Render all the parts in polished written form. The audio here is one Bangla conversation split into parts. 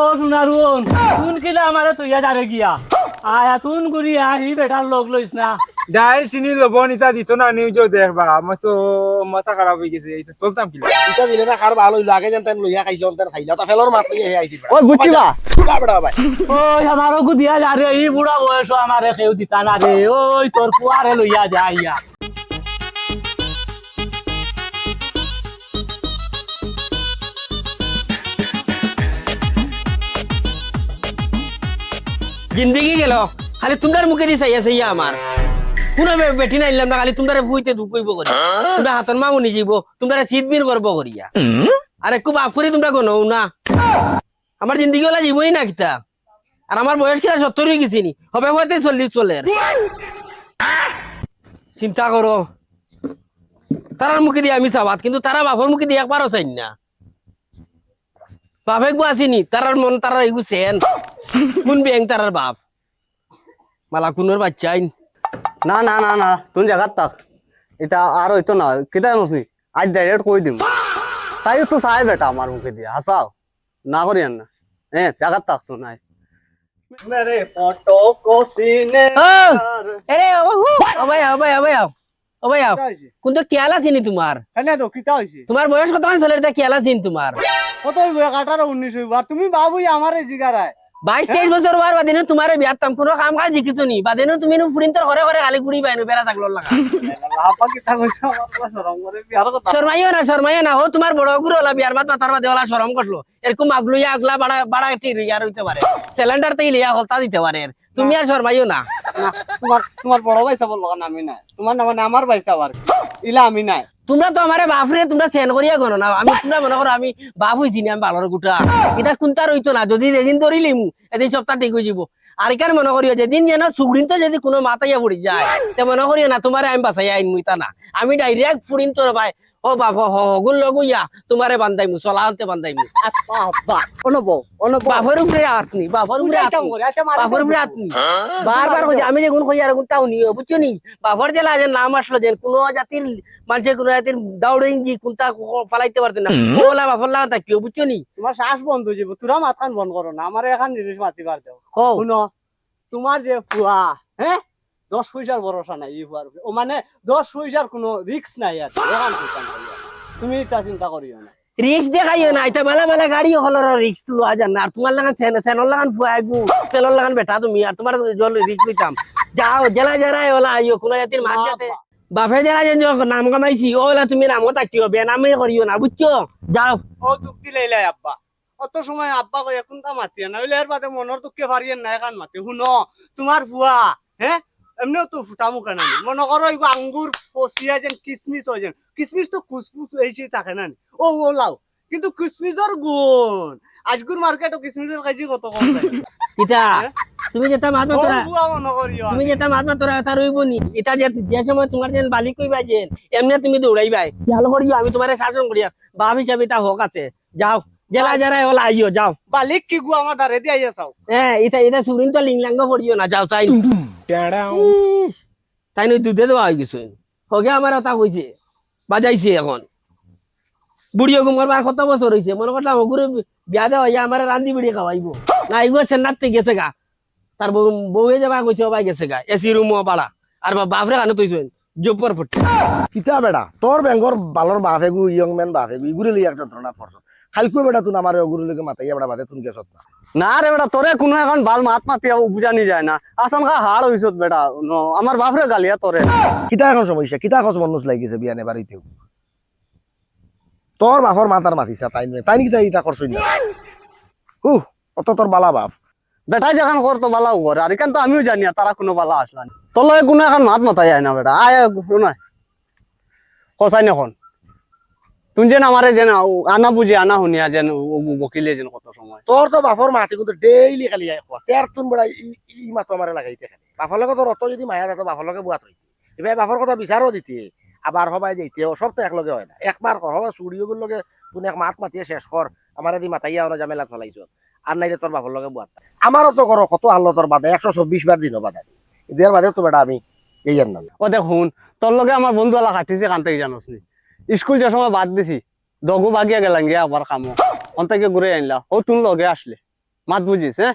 ও শুনারুন তুন কিলা আমারে তুইয়া যারে গিয়া আয়া তুন গুরি আহি বেটার লোক লইস না ডাইল চিনি লব নিতা দিত না নিউজ দেখবা আমার তো মাথা খারাপ হয়ে গেছে এইটা চলতাম কি এটা দিলে না কার ভালো হইলো আগে জানতেন লইয়া খাইছো অন্তর খাইলা তা ফেলর মাত লইয়া হে আইছি ওই বুঝছি বা বড়া ভাই ওই আমারও কু দিয়া যা রে এই বুড়া বয়স আমারে কেউ দিতা না রে ওই তোর ফুয়ারে লইয়া যাইয়া জিন্দগি গেল খালি তোমার মুখে দিয়ে চাইয়া চাইয়া আমার কোন বেটি না ইলাম না খালি তোমার ভুইতে দুঃখ কইব করি তোমরা হাতর মামুনি যাইব তোমরা চিতবিন করবো করিয়া আরে খুব আফুরি তোমরা কোনো না আমার জিন্দগি ওলা জীবনই না কিতা আর আমার বয়স কিনা 70 হয়ে গেছি নি হবে হয়তো 40 চলে চিন্তা করো তারার মুখে দিয়ে আমি চাবাত কিন্তু তারা বাপর মুখে দিয়ে একবারও চাই না বাপে গো আসিনি তারার মন তারা এগু সেন কোন ব্যাং তারার বাপ মালা কোনোর বাচ্চাই না না না না তুই জায়গাত থাক এটা আর হইতো না কেটা জানোসনি আজ ডাইরেক্ট কই দিম তাই তো চাই বেটা আমার মুখে দিয়ে হাসাও না করি না জায়গাত থাক তো নাই মেরে ফটো কো সিনে আরে ও ভাই কোন তো কেলা চিনি তোমার এনে তো কিটা হইছে তোমার বয়স কত মান চলে এটা কেলা চিনি তোমার কত হইব 18 19 হইব আর তুমি বাবুই আমারে জিগারায় 22-23 বছর হওয়ার বাদেনো তোমার বিয়াতাম কোনো কাম কাজ শিখিছো নি বাদেনো তুমি ফুরিন তোর ঘরে ঘরে গালি গুড়ি বাইনো বেড়া থাকলো লাগা লাপা কিটা কইছ আমার শরম করে বিয়ার কথা শর্মাইও না ও তোমার বড় গুরু হলা বিয়ার মাত মাতার বাদে হলা শরম করলো এরকম আগলুইয়া আগলা বাড়া বাড়া টির ইয়ার হইতে পারে সিলিন্ডার তেই লিয়া হলতা দিতে পারে তুমি আর শর্মাইও না না তোমার বড় ভাই সাবল লগা আমি নাই তোমার না মানে আমার ভাই সাবার ইলা আমি নাই তোমরা তো আমারে বাপরে তোমরা সেন করিয়া গনো না আমি তোমরা মনে করো আমি বাপ হইছি না আমি বালর গুটা এটা কোনটা রইতো না যদি যেদিন ধরিলিম এদিন সপ্তাহ ঠিক হয়ে যাব আর এখানে মনে করিও যেদিন যেন সুগড়িন তো যদি কোনো মাথাইয়া পড়ি যায় তে মনে করিও না তোমারে আমি বাঁচাইয়া আইন মুইতা না আমি ডাইরেক্ট ফুরিন তোর ভাই ও বাপ হগুল লগইয়া তোমারে বান্ধাইমু চলাতে বান্ধাইমু আব্বা অনব বাপের উপরে আতনি বাপের উপরে আতনি বাপের উপরে আতনি বারবার কই আমি যে গুণ কই আর গুণ তাও নিও বুঝছো নি বাপর জেলা যে নাম আসলো যে কোন জাতির মানুষের কোন জাতির দাউড়ে ইঞ্জি কোনটা ফালাইতে পারতেন না ওলা বাপর লাগা থাকিও বুঝছো নি তোমার শ্বাস বন্ধ হয়ে যাবো তোরা মাথান বন্ধ করো না আমার এখন জিনিস মাতি পারছো কও শুনো তোমার যে ফুয়া হ্যাঁ 10 পয়সার ভরসা নাই এই ফুয়ার ও মানে 10 পয়সার কোনো রিস্ক নাই আর এখন তুমি এটা চিন্তা করিও না রিক্স দেখাইও না এটা মেলা মেলা গাড়ি হলর রিক্স তুলো আজান না আর তোমার লাগান সেনর লাগান ফুয়াগু তেলর লাগান বেটা তুমি আর তোমার জল রিক্স লইতাম যাও জেলা জেরাই ওলা আইও কোন জাতির মাছ যাতে বাপে জেলা যে নাম কামাইছি ওলা তুমি নামও তাকিও বেনামে করিও না বুঝছো যাও ও দুঃখ দিলে আব্বা অত সময় আব্বা কই এখন তা মাতিয়ে না হইলে এর বাদে মনের দুঃখে পারিয়েন না এখন মাতি শুনো তোমার বুয়া হ্যাঁ এমনিও তো ফুটামু কেন মনে করো এই আঙ্গুর পচিয়া যেন কিসমিস হয় যেন কিসমিস তো খুসফুস হয়েছে থাকে না ও লাও কিন্তু কিসমিসের গুণ আজগুর মার্কেটও কিসমিসের কেজি কত কম ইটা তুমি যেটা মাত তোরা বুয়া মনে করিও তুমি যেটা মাত তোরা কথা রইব নি এটা যে সময় তোমার যেন বালি কইবা যেন এমনি তুমি দৌড়াইবাই ভালো করিও আমি তোমারে শাসন করিয়া ভাবি চাবি তা হোক আছে যাও জেলা জেরাই ওলা আইও যাও বালিক কি গু আমার দারে দিয়ে আইয়া চাও হ্যাঁ এটা সুরিন তো লিংলাঙ্গ পড়িও না যাও তাই তাই নই দুধে দেওয়া হয়ে গেছে হগে আমার ওটা হয়েছে বাজাইছে এখন বুড়িও গুমার বার কত বছর হয়েছে মনে করলাম ওগুলো বিয়া দেওয়া আমার রান্ধি বিড়ি খাওয়াইবো না এগুলো চেন্নাতে গেছে গা তার বউয়ে যাবা কইছে বাই গেছে গা এসি রুম বাড়া আর বাপরে কানে তৈছেন জোপর ফুটে কিতা বেটা তোর বেঙ্গর বালর বাফেগু ইয়ং ম্যান বাফেগু ইগুরে লিয়া একটা ধরনা ফরছ খালকু বেটা তুই আমার ওগুরে লগে মাতাইয়া বেটা বাদে তুই গেছত না না রে বেটা তোরে কোনো এখন বাল মাত মাতিয়া বুঝানি যায় না আসান কা হাড় হইছত বেটা আমার বাপরে গালিয়া তোরে কিতা এখন সমস্যা কিতা খোঁজ মনুষ লাগিছে বিয়ানে বাড়িতেও তোর বাপর মাতার মাতিছা তাই নয় তাই কিতা ইতা করছই না অত তোর বালা বাপ বেটাই যখন করতো বালাও করে আর এখান তো আমিও জানি আর তারা কোনো বালা আসলাম তোর লগে কোনো এখন মাত মাতাই যায় না বেটা আয় নয় কসাই নখন তুমি যেন আমারে যেন আনা বুঝি আনা শুনিয়া যেন বকিলে যেন কত সময় তোর তো বাপর মাতি কিন্তু ডেইলি খালি তের তুন বেড়া ই মাতো আমারে লাগাইতে খালি বাপর লগে তোর অত যদি মায়া যেত বাপর লগে বুয়াত হইতে এবার বাপর কথা বিচারও দিতে আবার সবাই যাইতে সব তো একলগে হয় না একবার কর হবা চুড়িওগুলোর লগে তুই এক মাত মাতিয়ে শেষ কর আমার দি মাতাইয়া ওরা জামেলা চলাইছ আর নাইলে তোর বাপর লগে বুয়াত আমারও তো করো কত আল্লাহ তোর বাদে 124 বার দিনও বাদা এদের বাদে তো বেটা আমি এই আর না ও দেখুন তোর লগে আমার বন্ধু আলা কাটিছে কান থেকে জানোস নি স্কুল যে সময় বাদ দিছি দগু বাগিয়া গেলাম গিয়া আবার কামো অন্তকে ঘুরে আনলা ও তুন লগে আসলে মাত বুঝিস হ্যাঁ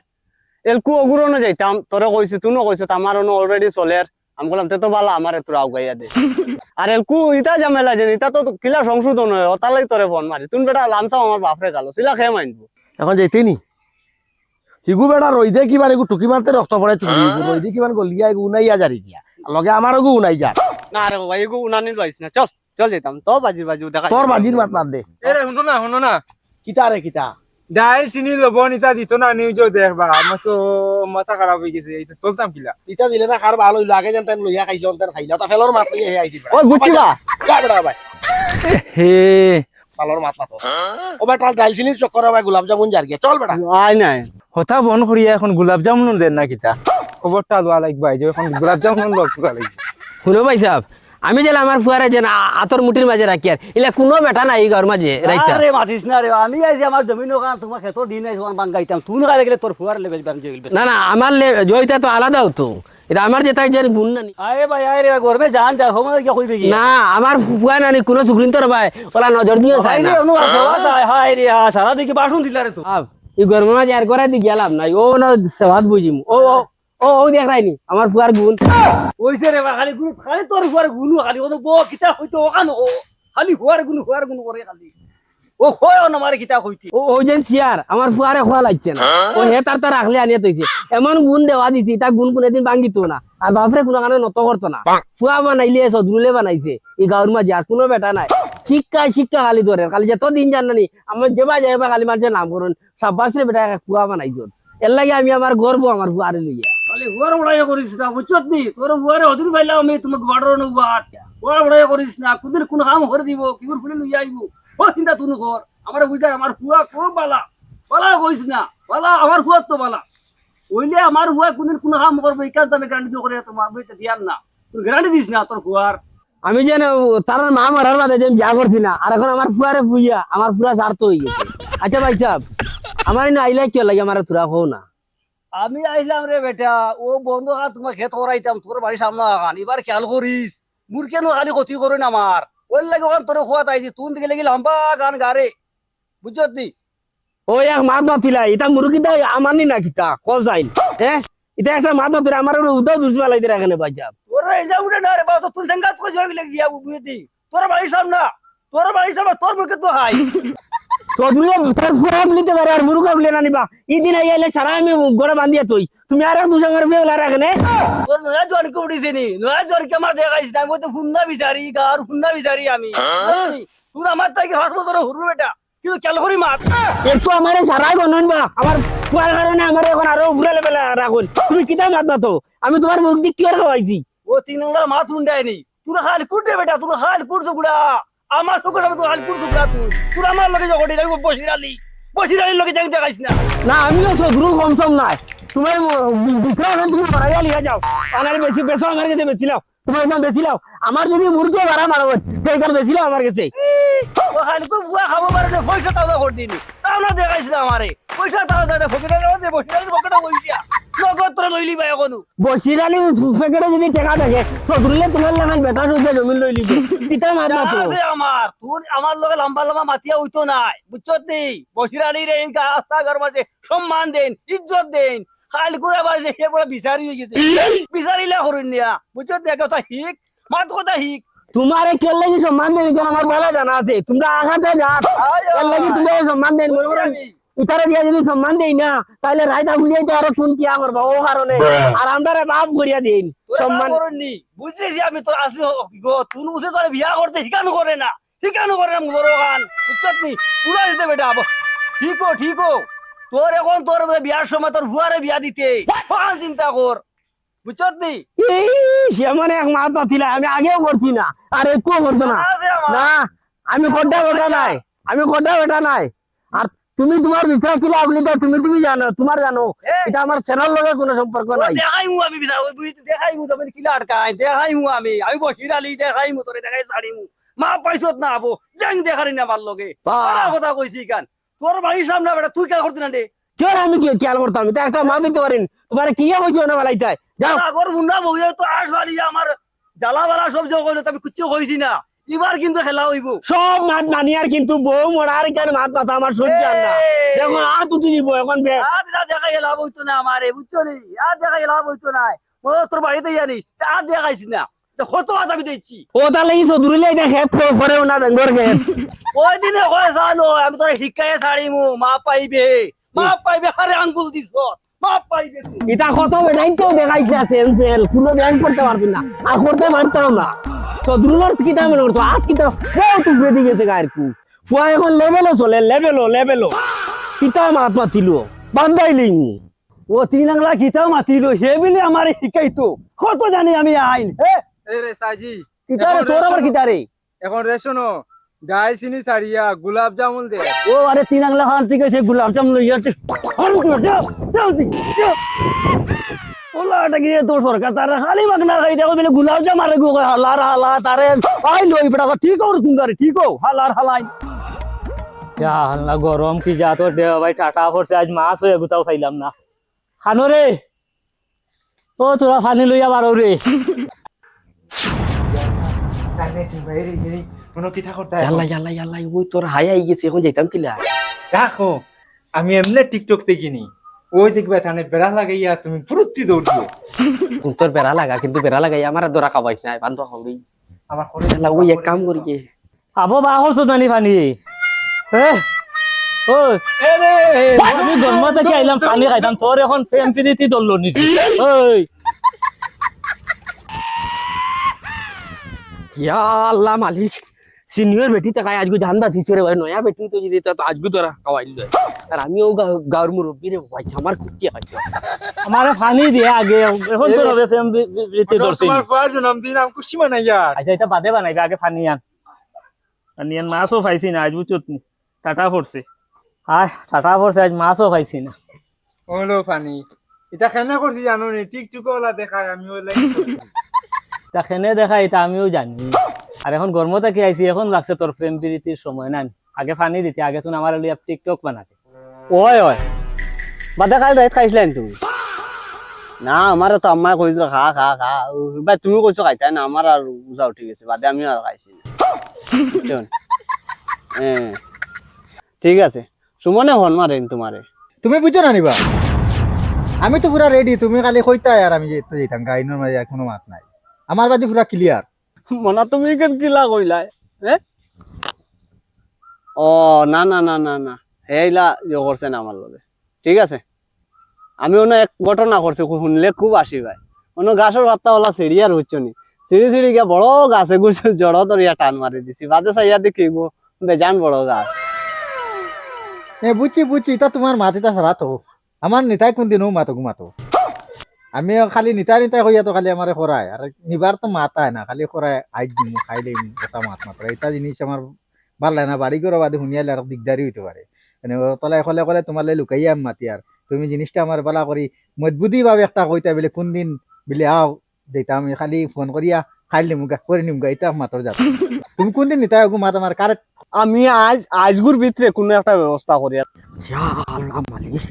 এলকু অগুরনো যাইতাম তোরে কইছি তুনো কইছ আমার অলরেডি চলের আমি বললাম তে তো বালা আমার তোরা আউগাইয়া দে আর এলকু ইটা ঝামেলা যে ইটা তো কিলা সংশোধন হয় ওতালাই তোরে ফোন মারি তুন বেটা লামসা আমার বাপরে গালো সিলা খেয়ে মানবো এখন যাইতে নি হিগু বেটা রইদে কিমান এগু টুকি মারতে রক্ত পড়ে চুরি রইদে কিমান গলিয়া এগু উনাইয়া জারি গিয়া লগে আমার গু উনাই যা না রে বাবা এগু উনানি লইছ না চল চল যেতাম তো বাজি বাজি দেখা তোর বাজির মাত মাত দে এরে শুনো না কিতা রে কিতা ডাইল চিনি লবণ ইতা দিত না নিউজও দেখবা আমার তো মাথা খারাপ হয়ে গেছে এটা চলতাম কিলা ইটা দিলে না খার ভালো হইলো আগে জানতেন লইয়া খাইছন তেন খাইলা তা ফেলর মাত লইয়া হে আইছি ও বুঝছিবা যা বেটা ভাই হে পালর মাত মাত ও বেটা ডাইল চিনির চক্কর ভাই গোলাপ জামুন জার গিয়া চল বেটা আই নাই হতা বন করিয়া এখন গোলাপ জামুন দেন না কিতা খবরটা লওয়া লাগবে যে এখন গোলাপ জামুন লওয়া লাগবে শুনো ভাই সাহেব আমি যেন আমার ফুয়ারে যেন আতর মুঠির মাঝে রাখি আর ইলা কোনো বেটা নাই ঘর মাঝে রাইতা আরে মাতিস না রে আমি আইছি আমার জমিন ওখান তোমার খেত দিন আইছি ওখান বাঙ্গাইতাম তুই না গেলে তোর ফুয়ার লেবেল বান জেগিল না না আমার জয়টা তো আলাদা হতো এটা আমার যেটা যেন গুণ না আরে ভাই আরে গরমে জান যা হোম কি কইবে কি না আমার ফুয়া নানি কোনো সুগ্রিন তোর ভাই ওলা নজর দিয়ে চাই না অনু হাই রে সারা দিকে বাসন দিলা রে তো এই গরমের মাঝে আর করে দি গেলাম নাই ও না সবাদ বুঝিম ও ও ও দেখ রাইনি আমার ফুয়ার গুণ ওইছে রে খালি তোর ফুয়ার গুনু খালি ও বো কিতা হইতো ওখান ও খালি ফুয়ার গুনু করে খালি ও হয় না মারে কিতা কইতি ও ও যেন চেয়ার আমার ফুয়ারে খোয়া লাগছে না ও হে তার রাখলে আনিয়ে তৈছে এমন গুণ দেওয়া দিছি তা গুণ কোনদিন ভাঙিত না আর বাপরে কোনো কারণে নত করতো না ফুয়া বানাইলে সদরুলে বানাইছে এই গাঁর মাঝে আর কোনো বেটা নাই শিক্ষা খালি ধরে খালি যত দিন জানি আমার যেবা যাইবা খালি মানুষের নাম করুন সাব্বাসরে বেটা ফুয়া বানাইছো এর লাগে আমি আমার গর্ব আমার ফুয়ারে লইয়া খালি হুয়ার উড়াই করিস না বুঝছত নি তোর হুয়ারে অদিন পাইলাম আমি তোমাকে বাড়র নুবাত হুয়ার উড়াই করিস না কুদিন কোন কাম করে দিব কিবর ফুলে লই আইব ও চিন্তা তুই কর আমার বুঝার আমার হুয়া খুব বালা কইস না বালা আমার হুয়া তো বালা ওইলে আমার হুয়া কোনদিন কোন কাম করবে এই কাজ আমি গ্যারান্টি করে তোমার বইতে দিয়ান না তুই গ্যারান্টি দিস না তোর হুয়ার আমি যেন তার মা মারার মাঝে যে বিয়া করছি না আর এখন আমার ফুয়ারে ফুইয়া আমার পুরা স্বার্থ হয়ে গেছে আচ্ছা ভাই সাহেব আমার না আইলাই কি লাগে আমার তোরা হও না আমি আইলাম রে বেটা ও বন্ধ তোমার খেত করাইতাম তোর বাড়ির সামনে আগান এবার খেয়াল করিস মুর কেন খালি ক্ষতি করে না আমার ওই লাগে ওখান তোর খোয়াত আইছি তুন দিকে লেগে লম্বা গান গারে বুঝছত নি ও এক মাত মাতিলা এটা মুরগিটা আমারনি না কিতা কল যাইল হ্যাঁ এটা একটা মাত মাতিরা আমার উদাও দুসবা লাগতে রাখেন ভাই সাহেব তোর এই যা উঠে না রে বাবা তুই সঙ্গাত করে জয় গিয়া বুঝতি তোর বাড়ির সামনে তোর মুখে তো হাই চৌধুরী তার ফুয়া নিতে পারে আর মুরগা বলে না নিবা ইদিন আইলে সারা আমি ঘরে বান্ধিয়া তুই তুমি আর দুসঙ্গের ফেলা রাখেনে তোর নয়া জন কে উঠিছে নি নয়া জন কে আমার দেখাইছ না আমি তো হুন্না বিচারি গার হুন্না বিচারি আমি তুই আমার তাকে 5 বছর হুরু বেটা কিন্তু খেয়াল করি মাত একটু আমার সারাই বনন বা আমার ফুয়ার কারণে আমার এখন আরো উপরে লেভেল রাখুন তুমি কিতা মাত না তো আমি তোমার মুরগি কি আর খাওয়াইছি ও 3 নম্বর মাত হুন্ডায়নি তুই খালি কুটে বেটা তুই খালি কুট গুড়া আমার চোখের সামনে তুই খালি কুট গুড়া তুই আমার লগে জগড়ি আমি বসিরালির লগে যাই দেখাইছ না না আমিও শত্রু কমসম নাই তোমার বিক্রয় তুমি বাড়াইয়া লিয়া যাও আমার বেশি বেশো আমার কাছে বেচিলাও তোমার ইমান বেচিলাও আমার যদি মুরগি ভাড়া মারো সেইখানে বেচিলাও আমার কাছে ও খালি তো বুয়া খাবো পারে না পয়সা তাও করে দিনি তাও না দেখাইছ না আমারে পয়সা তাও দে ফকিরের দে বসিরালির পকেটে বইছিয়া নগদ তোরা লইলি ভাই এখনো বসিরালি প্যাকেটে যদি টাকা থাকে শত্রুলে তোমার লাগান বেটা সুদে জমি লই লিবি কিতা মাত না তো আছে আমার তুই আমার লগে লম্বা মাতিয়া হইতো নাই বুঝছত নি বসিরালির এই রাস্তা ঘর মাঝে সম্মান দেন ইজ্জত দেন খালি করে আবার যে হে বড় বিচারি হয়ে গেছে বিচারিলা করুন নিয়া বুঝছত নি কথা হিক মাত কথা হিক তোমারে কেন লাগি সম্মান দেন কেন আমার বলা জানা আছে তোমরা আঘাতে যাত কেন লাগি তুমি সম্মান দেন মনে করো ইতারে দিয়া যদি সম্মান দেই না তাহলে রাইতা গুলিয়ে তো আরো কোন কিয়া করবা ও কারণে আর আমরা বাপ করিয়া দেন সম্মান করুন নি বুঝছিস আমি তোর আসলি গো তুই উসে তোর বিয়া করতে হিকানো করে না মুদর গান বুঝছত নি পুরা দিতে বেটা ঠিক তোর এখন তোর বিয়ার সময় তোর ভুয়ারে বিয়া দিতে কখন চিন্তা কর বুঝছত নি সেমন এক মাত পাতিলা আমি আগেও করছি না আর একটু করতো না না আমি কোনটা বেটা নাই আর তুমি তোমার বিষয় ছিল আপনি তো তুমি জানো তোমার জানো এটা আমার চ্যানেল লগে কোনো সম্পর্ক নাই দেখাইমু আমি দেখাইমু তুমি কিলা আটকাই দেখাইমু আমি বহিরালি দেখাইমু তোরে দেখাই ছাড়িমু মা পাইছত না আবো জাং দেখারি না আমার লগে কথা কইছি কান তোর বাড়ির সামনে বেটা তুই কে করছিস না রে কেন আমি কি খেয়াল করতাম এটা একটা মা দিতে পারেন তোমার কি হয়েছে না বলাইতে যাও আগর মুন্ডা বইয়ে তো আসবালি আমার জ্বালাবালা সব যোগ হইলো আমি কিচ্ছু কইছি না এবার কিন্তু খেলা হইব সব মাত মানি আর কিন্তু বউ মরার এখানে মাত মাথা আমার সহ্য আর না দেখো আর তুটি দিব এখন আর দেখাই লাভ হইতো না আমারে বুঝছো নি আর দেখাই লাভ হইতো না ও তোর বাড়িতে জানি আর দেখাইছি না কত কথা আমি দিচ্ছি ও তাহলে এই চৌধুরীলে এটা খেত করেও না বেঙ্গর খেত ওই দিনে কয়ে চালো আমি তোর শিকায়ে ছাড়িমু মা পাইবে হারে আঙ্গুল দিছ মা পাইবে তুই। এটা কত বেটাই তো দেখাইছে সেন্সেল কোনো ব্যাংক করতে পারবি না আর করতে পারতাম না চৌধুরীর কিতা মনে করতো আজ কিতা তুই বেঁধে গেছে গায়ের কু ফুয়া এখন লেভেলও চলে লেভেলও কিতা মাত মাতিল বান্ধাইলি ও তিন আংলা খিচাও মাতিল হে বলে আমার শিকাইতো কত জানি আমি আইন এ রে সাজি কিতারে তোর আবার কিতারে এখন রেশনো ডাল চিনি ছাড়িয়া গোলাপ জামুন দে ও আরে তিন আংলা খান থেকে সে গোলাপ জামুন লইয়া ওলাটা গিয়ে তোর সরকার তারা খালি মাগনা খাই দেখো বলে গোলাপ জাম আরে গো হালা তারে আই লই পড়া ঠিক হও তুমি ঠিক হও হালাই যা হাল্লা গরম কি যা তোর দেহ ভাই টাটা পড়ছে আজ মাছ হয়ে গুতাও খাইলাম না খানো রে ও তোরা ফানি লইয়া বারো রে কোনো কিতা করতে ইয়াল্লা ওই তোর হাই আই গেছে এখন যাইতাম কিলা দেখো আমি এমনি টিকটক দেখিনি ওই দেখবে থানে বেড়া লাগাইয়া তুমি ফুরুত্তি দৌড় দিও তোর বেড়া লাগা কিন্তু বেড়া লাগাই আমার দরা খাবাইছ না বান্ধব হবি আমার করে ইয়াল্লা ওই এক কাম করি গে আবো বা করছো নানি ফানি ও আমি গরম থেকে আইলাম পানি খাইতাম তোর এখন প্রেম প্রীতি দললো নিতি ওই আল্লাহ মালিক সিনিয়র বেটি তাকাই আজকে জান বাঁচিছে রে ভাই নয়া বেটি তো যদি তো আজকে তোরা খাওয়াইল আর আমিও গাঁর মুরব্বী রে ভাই আমার কুটি আছে আমার ফানি দিয়ে আগে এখন তোর হবে প্রেম প্রীতি দর্শি তোমার ফুয়ার জন্মদিন আমি খুশি মানাইয়া আচ্ছা এটা বাদে বানাইবে আগে ফানি আন মাছও পাইছি না আজ বুঝছো টাটা পড়ছে টাটা পড়ছে আজ মাছও পাইছি না ওলো পানি এটা কেন করছি জানো নি টিকটক ওলা দেখায় আমি ওলাই তা খেনে দেখা এটা আমিও জানি আর এখন গরম থেকে আইছি এখন লাগছে তোর প্রেম প্রীতির সময় না আগে ফানি দিতে আগে তুই আমার লিয়া টিকটক বানাতে ওই বাদা কাল রাত খাইছিলেন তুমি না আমার তো আম্মা কইছিল খা ভাই তুমি কইছো খাইতা না আমার আর উজা উঠে গেছে বাদে আমি আর খাইছি ঠিক আছে সুমনে হন মারেন তোমারে তুমি বুঝছো না নিবা আমি তো পুরা রেডি তুমি খালি কইতা আর আমি তো যেতাম গাইনোর মাঝে কোনো মাত নাই আমার বাদে পুরা ক্লিয়ার মনা তুমি কেন কিলা কইলাই ও না না না না না হেইলা ইয়ে করছে না আমার লগে ঠিক আছে আমি অন্য এক ঘটনা করছি শুনলে খুব আসি ভাই অন্য গাছের পাত্তা ওলা সিঁড়ি আর হচ্ছে নি সিঁড়ি গিয়া বড় গাছে গুছে জড় ধরিয়া টান মারি দিছি বাদে চাইয়া দেখি বেজান বড় গাছ বুঝছি তা তোমার মাতিটা সারা তো আমার নিতাই কোনদিনও মাতো আমি খালি নিতাই হইয়া তো খালি আমার খরায় আর নিবার তো মাতায় না খালি খরায় আইজ দিন খাইলে ওটা মাত্র এটা জিনিস আমার ভাল লাগে না বাড়ি করে বাদে শুনিয়ালে আর দিগদারি হইতে পারে মানে তলাই কলে তোমার লুকাইয়া আমি মাতি আর তুমি জিনিসটা আমার বেলা করি মজবুতি ভাবে একটা কইতা বলে কোনদিন বলে আও দিতা আমি খালি ফোন করিয়া খাইলে মুগা করে নিমগা এটা মাত্র যাব তুমি কোনদিন নিতাই মাত আমার কারেক্ট আমি আজগুর ভিতরে কোনো একটা ব্যবস্থা করি আল্লাহ মালিক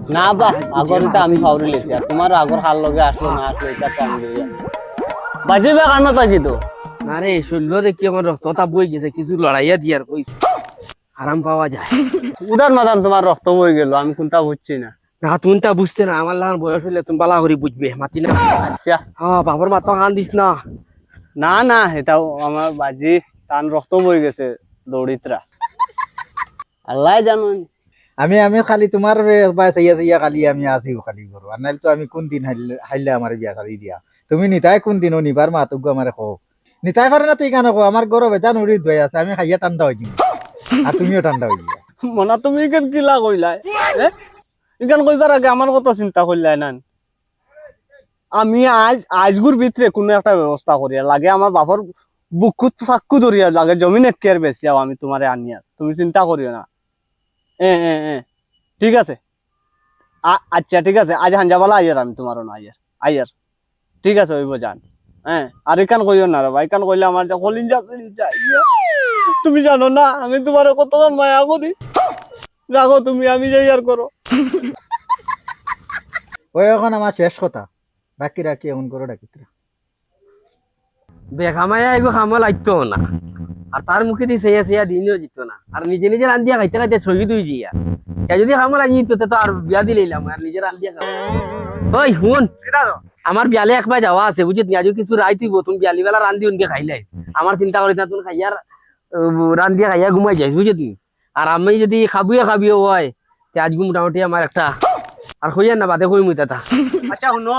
না বা আগরটা আমি ফাউরি লেছি আর তোমার আগর হাল লগে আসলো না আসলো এটা তো আমি লইয়া বাজিবে কান্ন থাকি তো না রে শৈল্য দেখি আমার রক্তটা বই গেছে কিছু লড়াইয়া দিয়ার কই আরাম পাওয়া যায় উদার মাদান তোমার রক্ত বই গেল আমি কোনটা বুঝছি না না তুমি তা বুঝতে না আমার লাগান বয়স হইলে তুমি বালা করে বুঝবে মাতি না আচ্ছা বাবার মাথা কান দিস না না না এটাও আমার বাজি টান রক্ত বই গেছে দৌড়িতরা আল্লাহ জানো আমি খালি তোমার চাইয়া খালি আমি আসি খালি করো আর নাইলে তো আমি কোন দিন হাইলে আমার বিয়া খালি দিয়া তুমি নিতাই কোন দিন নিবার মাতুক আমার কো নিতাই পারে না তুই কেন কো আমার গরো বেচা নুড়ি ধুই আছে আমি খাইয়া ঠান্ডা হয়ে যাই আর তুমিও ঠান্ডা হয়ে যাই মনা তুমি কেন কিলা কইলাই ইখান কইবার আগে আমার কথা চিন্তা করলাই না আমি আজগুর ভিতরে কোনো একটা ব্যবস্থা করিয়া লাগে আমার বাপর বুকুত ফাক্কু ধরিয়া লাগে জমিন একের বেশি আমি তোমারে আনিয়া তুমি চিন্তা করিও না ঠিক আছে আচ্ছা ঠিক আছে আজ হাঞ্জাবালা আইয়ার আমি তোমার না আইয়ার ঠিক আছে ওইব যান আর এখান কইও না রে ভাই এখান কইলে আমার কলিঞ্জা যায় তুমি জানো না আমি তোমার কতজন মায়া করি রাখো তুমি আমি যাই আর করো ওই এখন আমার শেষ কথা বাকি রাখি এমন করো ডাকিতরা বেখামায়া আইব খামা লাগতো না আর তার মুখে দিয়ে সেয়া দিনও জিত না আর নিজে নিজে রান্ধিয়া খাইতে খাইতে শহীদ হয়ে যাইয়া কে যদি খামো লাগি তো আর বিয়া দিলাম আর নিজে রান্ধিয়া খাবো ওই শুন আমার বিয়ালে একবার যাওয়া আছে বুঝিস নি আজও কিছু রাই তুইব তুমি বিয়ালি বেলা রান্ধি উনকে খাইলাই আমার চিন্তা করি না তুমি খাইয়ার রান্ধিয়া খাইয়া ঘুমাই যাইস বুঝিস নি আর আমি যদি খাবিও হয় আজকে মোটামুটি আমার একটা আর হইয়া না বাদে কই মুইতা আচ্ছা শুনো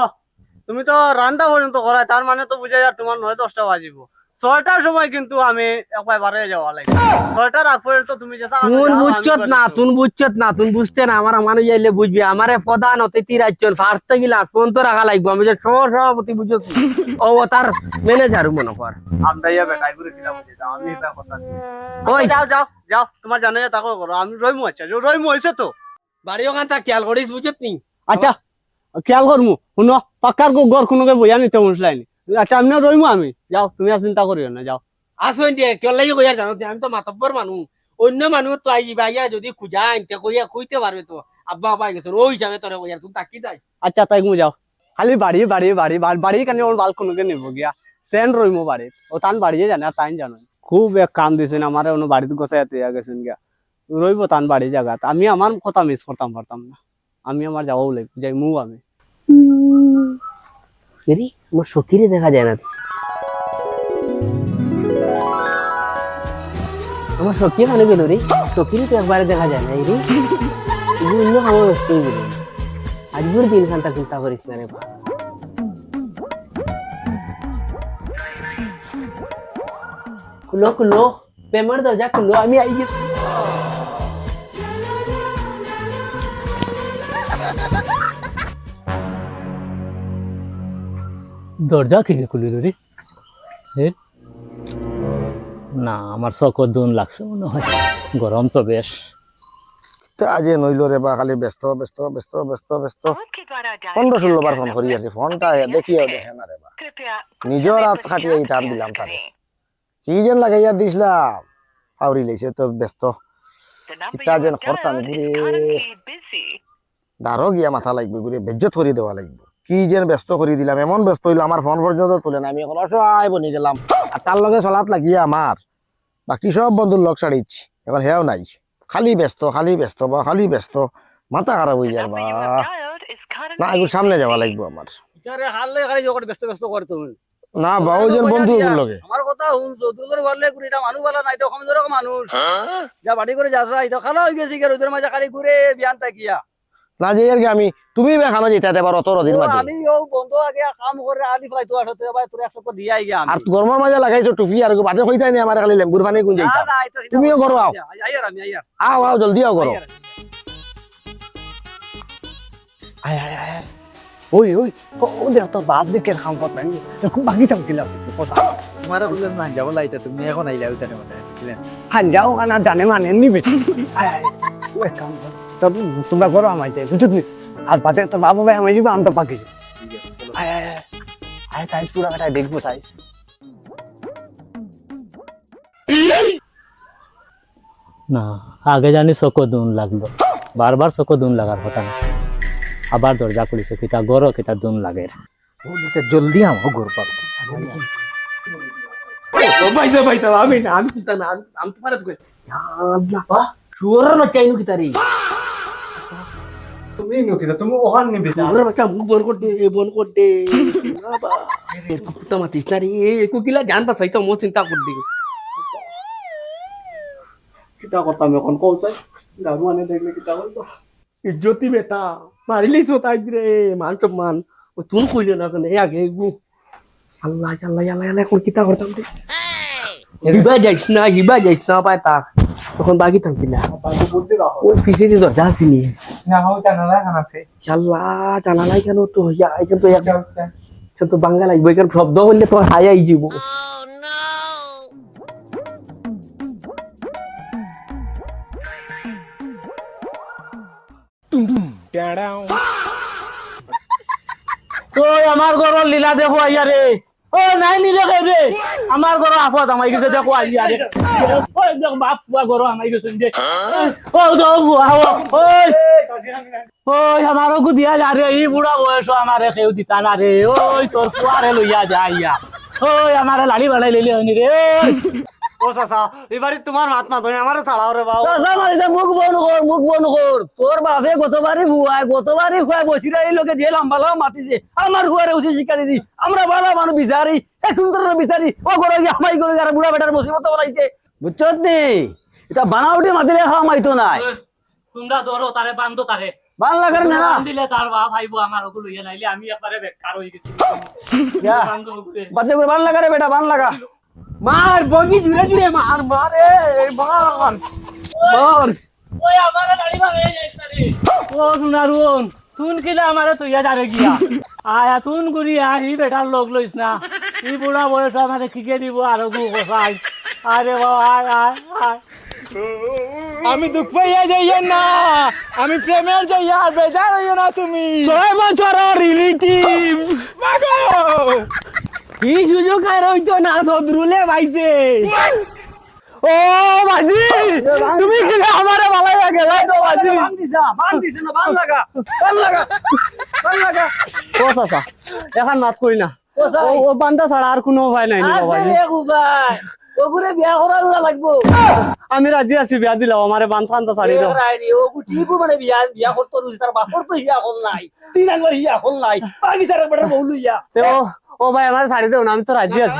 তুমি তো রান্না পর্যন্ত করাই তার মানে তো বুঝাই আর তোমার 9-10টা বাজিব 6টার সময় কিন্তু আমি একবারে যাওয়া লাগবে 6টার আগ পর্যন্ত তুমি যে তুন বুঝতে না আমার মানুষ যাইলে বুঝবি আমারে প্রধান অতিথি রাজ্য ফার্স্ট থেকে লাস্ট পর্যন্ত রাখা লাগবে আমি যে সভাপতি বুঝছি ও তার ম্যানেজার মনে কর আমরা ইয়া বেকাই করে দিলাম আমি এটা কথা ওই যাও তোমার জানা যা তাকো করো আমি রইমু আচ্ছা রইমু হইছে তো বাড়ি ওখান তা খেয়াল করিস বুঝত নি আচ্ছা খেয়াল করমু শুনো পাক্কার ঘর কোনোকে বইয়া নিতে মুসলাইনি আচ্ছা আমিও রইমু আমি যাও তুমি আর চিন্তা করিও না যাও আসুন দিয়ে কেউ লাগি কইয়া জানো আমি তো মাতব্বর মানুষ অন্য মানুষ তো আইবা ইয়া যদি খুঁজা আনতে কইয়া কইতে পারবে তো আব্বা পাই গেছে ওই হিসাবে তোরে কইয়া তুমি তাকি যাই আচ্ছা তাই মু যাও খালি বাড়ি কানে ওর বাল কোনোকে নিব গিয়া সেন্ড রইমু বাড়ি ও তান বাড়িয়ে জানে আর তাই জানো খুব এক কাম দিছেন আমার অন্য বাড়িতে গোছাইয়া তুইয়া গেছেন গিয়া রইব তান বাড়ি জায়গা আমি আমার কথা মিস করতাম পারতাম না আমি আমার যাওয়াও লাগবে যাই মু আমি আমার সখীরে দেখা যায় না আমার সখী মানে গেল রে সখীরে তো একবারে দেখা যায় না এই রে অন্য আমার ব্যস্ত হয়ে গেল আজকের দিন খানটা চিন্তা করিস না রে খুলো পেমেন্ট দরজা খুলো আমি আই গেছি দরজা কে খুলিল রে না আমার চকর দুন লাগছে মনে হয় গরম তো বেশ আজ নইল রে বা খালি ব্যস্ত 15-16 বার ফোন করি আছে ফোনটা দেখিও দেখে না রে বা নিজের রাত খাটিয়ে ইতাম দিলাম তারে কি যেন লাগাইয়া দিছিলাম আউরি লইছে তো ব্যস্ত কিতা যেন করতাম ঘুরে দারো গিয়া মাথা লাগবে ঘুরে বেজ্জত করে দেওয়া লাগবে কি যেন ব্যস্ত করে দিলাম এমন ব্যস্ত হইলো আমার ফোন পর্যন্ত তুলে না আমি এখন অসহায় বনে গেলাম আর তার লগে চলাত লাগিয়ে আমার বাকি সব বন্ধুর লগ ছাড়িছি এখন হেও নাই খালি ব্যস্ত মাথা খারাপ হয়ে যায় বা না এগুলো সামনে যাওয়া লাগবে আমার ব্যস্ত করে তুমি না বাউজন বন্ধু এগুলো লগে আমার কথা শুনছো তোর বললে ঘুরে এটা মানুষ বলা নাই তো কমজোর মানুষ যা বাড়ি করে যাস এটা খালা হয়ে গেছি রোদের মাঝে খালি ঘুরে বিয়ান তাকিয়া না যে আর কি আমি তুমি বেখানো যেতে এবার অত দিন মাঝে আমি ও বন্ধু আগে কাম করে আলি ফলাই তো আসতে ভাই তোর 100 দিয়ে আই গিয়া আর গরমের মাঝে লাগাইছো টুপি আর বাদে কইতাই নি আমার খালি লেম্বুর পানি গুন যাইতা তুমিও করো আও জলদি আও করো ওই ও দেখ তোর বাপ দেখে খাম পত নাই খুব ভাগি থাকছিলাম তোমার বললেন না যাব লাইটা তুমি এখন আইলা ওইখানে মানে হান যাও কানা জানে মানে নিবে ও এক কাম কর তোমরা করো আমায় চাই বুঝছো তুমি আর বাদে তোর বাবা ভাই আমায় যাবে আমি তো পাকিছি আয় সাইজ পুরা কাটায় দেখবো সাইজ না আগে জানি চকর দুন লাগলো বারবার চকর দুন লাগার কথা না আবার দরজা খুলিছে কিতা গরো কিতা দুন লাগে জলদি আমো ঘর পাবো আমি তোমার শুয়ার বাচ্চা ইনু কি তারি তুমি নকিতা তুমি ওখান নিবি শুয়ার বাচ্চা মুখ বন করতে বাবা কুকুরটা মাতিস না রে কুকিলা জান পাসাই তো মো চিন্তা কর দি কিতা করতাম এখন কও চাই দাদু আনে দেখলে কিতা করতো ইজ্জতি বেটা মারিলেই তো তাই রে মান সম্মান ও তুই কইলে না কেন আগে গু আল্লাহ কোন কিতা করতাম রে হিবা যাইস না পায় তা তখন বাকি থাকবি না ওই পিছিয়ে দিয়ে দরজা আসিনি না হও জানালা খান আছে আল্লাহ জানালাই কেন তো হইয়া এখান তো এক তো বাঙ্গা লাগবে এখান শব্দ করলে তো হাইয়াই যাব ওই আমার ঘরের লীলা দেখো আইয়া রে ও নাই নিলে রে আমার ঘর আফত আমাই গেছে দেখো আইয়া রে ওই দেখ বাপ পুয়া ঘর আমাই গেছে যে ও যাও বুয়া ওই আমারও কো দিয়া যা রে এই বুড়া বয়স আমারে কেউ দিতা না রে ওই তোর পুয়ারে লইয়া যা আইয়া ওই আমারে লালি বালাই লইলে হনি রে ও চাচা এবারে তোমার মাত মাত আমারে ছাড়াও রে বাবু চাচা মারিছে মুখ বন্ধ কর মুখ বন্ধ কর তোর বাপে গতবারই ফুয়ায় বসিরাই লোকে যে লম্বা লম্বা মাতিছে আমার ফুয়ারে উচিত শিক্ষা দিছি আমরা বালা মানুষ বিচারি এখন তোর বিচারি ও করে আমাই করে আর বুড়া বেটার মুসিবত বলাইছে বুঝছ নি এটা বানাউটি মাতিলে খাওয়া মাইতো নাই তোমরা ধরো তারে বান্ধো তারে ভাল লাগার না দিলে তার বাপ ভাইবো আমার ওগুলো ইয়ে নাইলে আমি একবারে বেকার হয়ে গেছি বান্ধো ওগুলো। বাচ্চা করে ভাল লাগা রে বেটা ভাল লাগা মার বগি জুড়ে জুড়ে মার মারে মার মার ওই আমারে দাড়ি ভাঙে যাইছ না রে ও সুনারুন তুন কিলা আমারে তুইয়া যারে গিয়া আয়া তুন গুরি আহি বেটার লোক লইছ না ই বুড়া বয়স আমারে কিকে দিব আর গু কোসাই আরে বাবা আয় আয় আয় আমি দুঃখ পাইয়া যাইয়া না আমি প্রেমের যাইয়া বেজার হইও না তুমি 6 বছর রিলেটিভ মাগো কি সুযোগ আর হইতো না সদরুলে ভাইছে ও বাজি তুমি কি আমারে ভালো লাগে তো বাজি বান দিছ না বান লাগা ও চাচা এখন মাত করি না ও বান্দা ছাড়া আর কোনো উপায় নাই নি বাবা আছে উপায় ওগুরে বিয়া করার লাগবো আমি রাজি আছি বিয়া দিলাম আমারে বান ফান্তা ছাড়ি দাও রাইনি ওগু ঠিকও মানে বিয়া করতে রুজি তার বাপর তো হিয়া হল নাই তিন আঙ্গুল হিয়া হল নাই বাকি সারা বেটার বউ লইয়া তে ও ভাই আমার ছাড়ি দাও না আমি তো রাজি আছি